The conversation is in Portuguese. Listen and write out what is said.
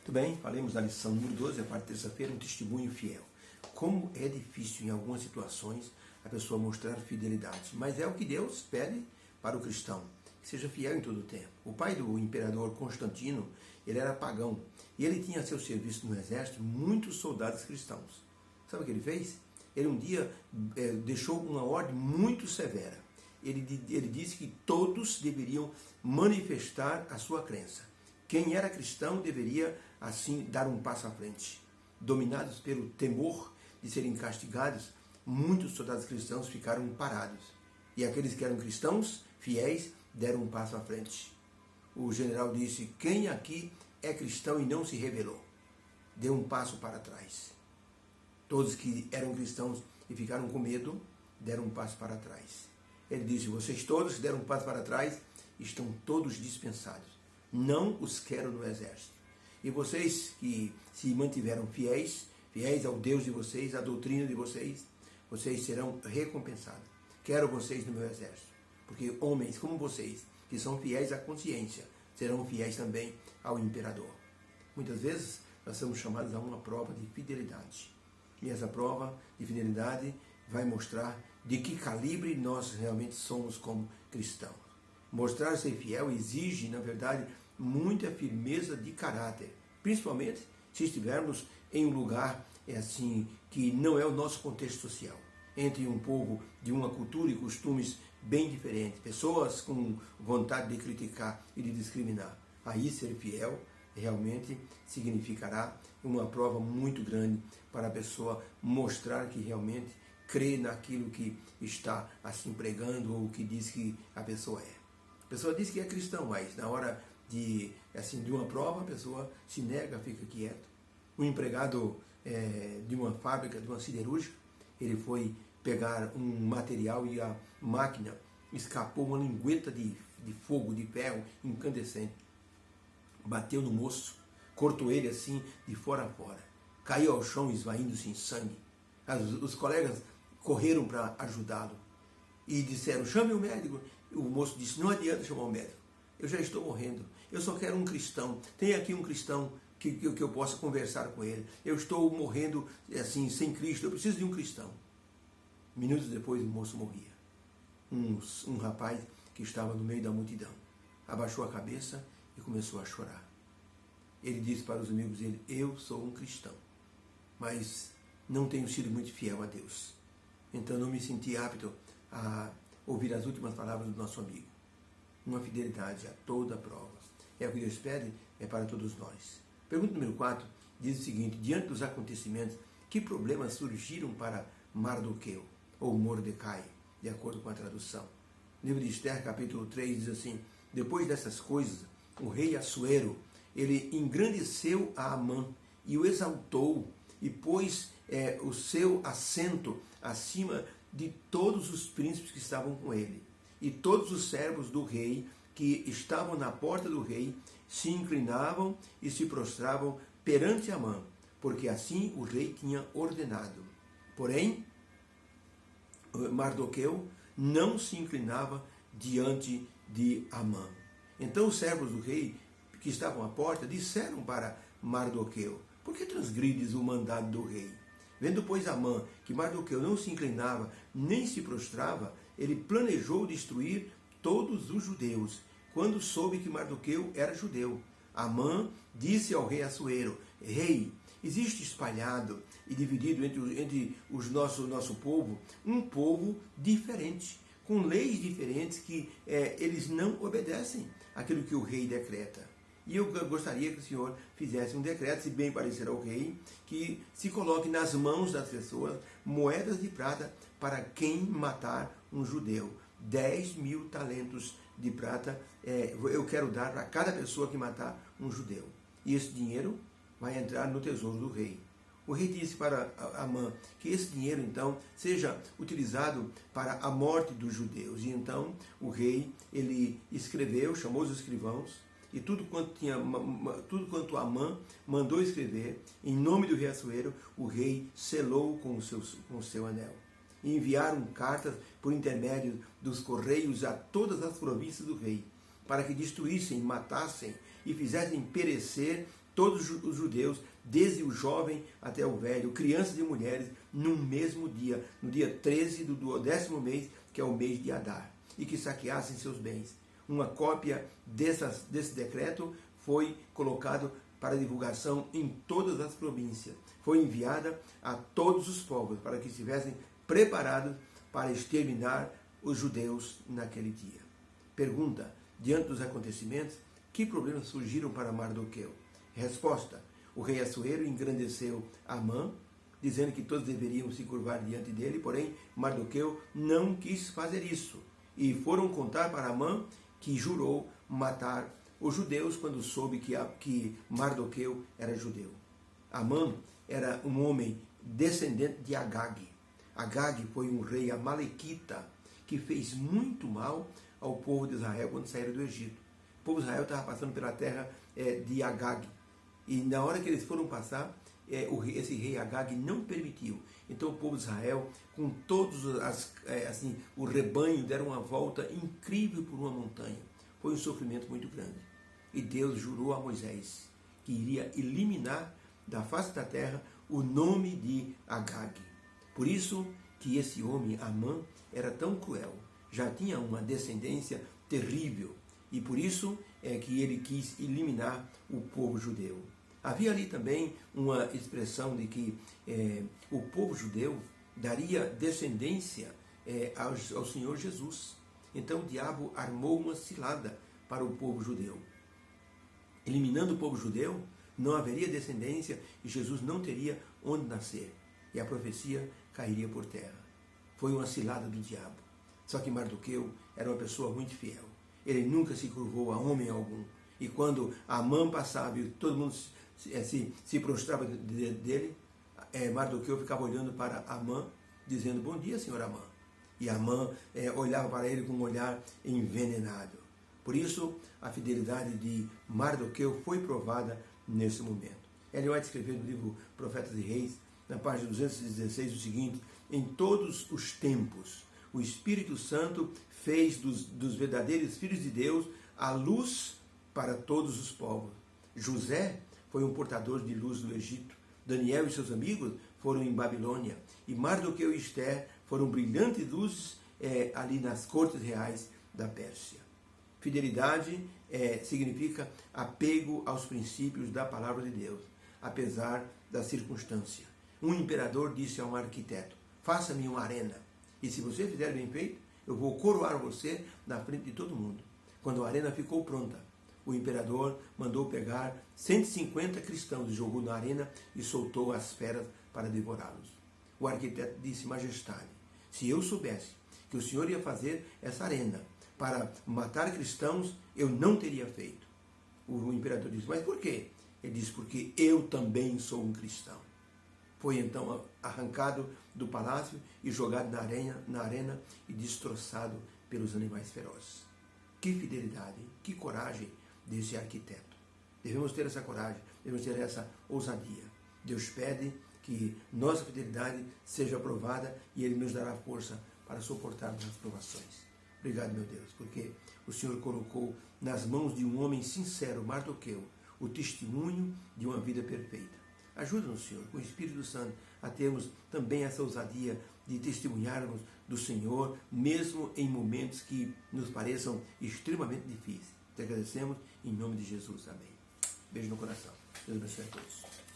Muito bem, falemos da lição número 12, a parte de terça-feira, um testemunho fiel. Como é difícil em algumas situações a pessoa mostrar fidelidade, mas é o que Deus pede para o cristão, que seja fiel em todo o tempo. O pai do imperador Constantino, ele era pagão, e ele tinha a seu serviço no exército muitos soldados cristãos. Sabe o que ele fez? Ele um dia deixou uma ordem muito severa. Ele disse que todos deveriam manifestar a sua crença. Quem era cristão deveria, assim, dar um passo à frente. Dominados pelo temor de serem castigados, muitos soldados cristãos ficaram parados. E aqueles que eram cristãos, fiéis, deram um passo à frente. O general disse: quem aqui é cristão e não se rebelou? Deu um passo para trás. Todos que eram cristãos e ficaram com medo, deram um passo para trás. Ele disse: vocês todos que deram um passo para trás, estão todos dispensados. Não os quero no exército. E vocês que se mantiveram fiéis ao Deus de vocês, à doutrina de vocês, vocês serão recompensados. Quero vocês no meu exército. Porque homens como vocês, que são fiéis à consciência, serão fiéis também ao imperador. Muitas vezes nós somos chamados a uma prova de fidelidade. E essa prova de fidelidade vai mostrar de que calibre nós realmente somos como cristãos. Mostrar ser fiel exige, na verdade, muita firmeza de caráter, principalmente se estivermos em um lugar assim que não é o nosso contexto social, entre um povo de uma cultura e costumes bem diferentes, pessoas com vontade de criticar e de discriminar. Aí ser fiel realmente significará uma prova muito grande para a pessoa mostrar que realmente crê naquilo que está assim pregando ou que diz que a pessoa é. A pessoa diz que é cristão, mas na hora de uma prova, a pessoa se nega, fica quieto. Um empregado de uma fábrica, de uma siderúrgica, ele foi pegar um material e a máquina escapou uma lingueta de fogo, de ferro incandescente. Bateu no moço, cortou ele assim de fora a fora. Caiu ao chão esvaindo-se em sangue. Os colegas correram para ajudá-lo e disseram: chame o médico. O moço disse: não adianta chamar o médico, eu já estou morrendo, eu só quero um cristão, tem aqui um cristão que eu possa conversar com ele, eu estou morrendo assim, sem Cristo, eu preciso de um cristão. Minutos depois o moço morria. Um rapaz que estava no meio da multidão abaixou a cabeça e começou a chorar. Ele disse para os amigos dele: eu sou um cristão, mas não tenho sido muito fiel a Deus, então não me senti apto a ouvir as últimas palavras do nosso amigo. Uma fidelidade a toda prova. É o que Deus pede, é para todos nós. Pergunta número 4 diz o seguinte: diante dos acontecimentos, que problemas surgiram para Mardoqueu, ou Mordecai, de acordo com a tradução? No livro de Esther, capítulo 3, diz assim: depois dessas coisas, o rei Assuero, ele engrandeceu a Amã e o exaltou e pôs o seu assento acima de todos os príncipes que estavam com ele. E todos os servos do rei que estavam na porta do rei se inclinavam e se prostravam perante Amã, porque assim o rei tinha ordenado. Porém, Mardoqueu não se inclinava diante de Amã. Então os servos do rei que estavam à porta disseram para Mardoqueu: por que transgrides o mandado do rei? Vendo, pois, Amã que Mardoqueu não se inclinava nem se prostrava, ele planejou destruir todos os judeus, quando soube que Mardoqueu era judeu. Amã disse ao rei Assuero: rei, existe espalhado e dividido entre o nosso povo um povo diferente, com leis diferentes que eles não obedecem àquilo que o rei decreta. E eu gostaria que o senhor fizesse um decreto, se bem parecer ao rei, que se coloque nas mãos das pessoas moedas de prata para quem matar um judeu. 10.000 talentos de prata eu quero dar para cada pessoa que matar um judeu. E esse dinheiro vai entrar no tesouro do rei. O rei disse para Amã que esse dinheiro, então, seja utilizado para a morte dos judeus. E então o rei, ele escreveu, chamou os escrivãos, e tudo quanto Amã mandou escrever, em nome do rei Assuero, o rei selou com o seu anel. E enviaram cartas por intermédio dos correios a todas as províncias do rei, para que destruíssem, matassem e fizessem perecer todos os judeus, desde o jovem até o velho, crianças e mulheres, no mesmo dia, no dia 13 do 10º mês, que é o mês de Adar, e que saqueassem seus bens. Uma cópia desse decreto foi colocado para divulgação em todas as províncias. Foi enviada a todos os povos para que estivessem preparados para exterminar os judeus naquele dia. Pergunta: diante dos acontecimentos, que problemas surgiram para Mardoqueu? Resposta: o rei Assuero engrandeceu Amã, dizendo que todos deveriam se curvar diante dele, porém Mardoqueu não quis fazer isso. E foram contar para Amã que jurou matar os judeus quando soube que Mardoqueu era judeu. Amã era um homem descendente de Agag. Agag foi um rei amalequita que fez muito mal ao povo de Israel quando saíram do Egito. O povo de Israel estava passando pela terra de Agag. E na hora que eles foram passar, esse rei Agag não permitiu. Então o povo de Israel, com todos o rebanho, deram uma volta incrível por uma montanha. Foi um sofrimento muito grande. E Deus jurou a Moisés que iria eliminar da face da terra o nome de Agag. Por isso que esse homem, Amã, era tão cruel. Já tinha uma descendência terrível. E por isso é que ele quis eliminar o povo judeu. Havia ali também uma expressão de que o povo judeu daria descendência ao Senhor Jesus. Então o diabo armou uma cilada para o povo judeu. Eliminando o povo judeu, não haveria descendência e Jesus não teria onde nascer. E a profecia cairia por terra. Foi uma cilada do diabo. Só que Mardoqueu era uma pessoa muito fiel. Ele nunca se curvou a homem algum. E quando Amã passava e todo mundo se prostrava dele, Mardoqueu ficava olhando para Amã, dizendo: bom dia, senhor Amã. E Amã olhava para ele com um olhar envenenado. Por isso, a fidelidade de Mardoqueu foi provada nesse momento. Ellen White escreveu no livro Profetas e Reis, na página 216, o seguinte: em todos os tempos, o Espírito Santo fez dos verdadeiros filhos de Deus a luz para todos os povos. José foi um portador de luz do Egito. Daniel e seus amigos foram em Babilônia. E Mardoqueu e Esther foram brilhantes luzes ali nas cortes reais da Pérsia. Fidelidade significa apego aos princípios da palavra de Deus, apesar da circunstância. Um imperador disse a um arquiteto: faça-me uma arena, e se você fizer bem feito, eu vou coroar você na frente de todo mundo. Quando a arena ficou pronta, o imperador mandou pegar 150 cristãos, jogou na arena e soltou as feras para devorá-los. O arquiteto disse: majestade, se eu soubesse que o senhor ia fazer essa arena para matar cristãos, eu não teria feito. O imperador disse: mas por quê? Ele disse: porque eu também sou um cristão. Foi então arrancado do palácio e jogado na arena e destroçado pelos animais ferozes. Que fidelidade, que coragem desse arquiteto. Devemos ter essa coragem, devemos ter essa ousadia. Deus pede que nossa fidelidade seja aprovada e Ele nos dará força para suportarmos as provações. Obrigado, meu Deus, porque o Senhor colocou nas mãos de um homem sincero, Mardoqueu, o testemunho de uma vida perfeita. Ajuda-nos, Senhor, com o Espírito Santo, a termos também essa ousadia de testemunharmos do Senhor, mesmo em momentos que nos pareçam extremamente difíceis. Te agradecemos em nome de Jesus. Amém. Beijo no coração. Deus abençoe a todos.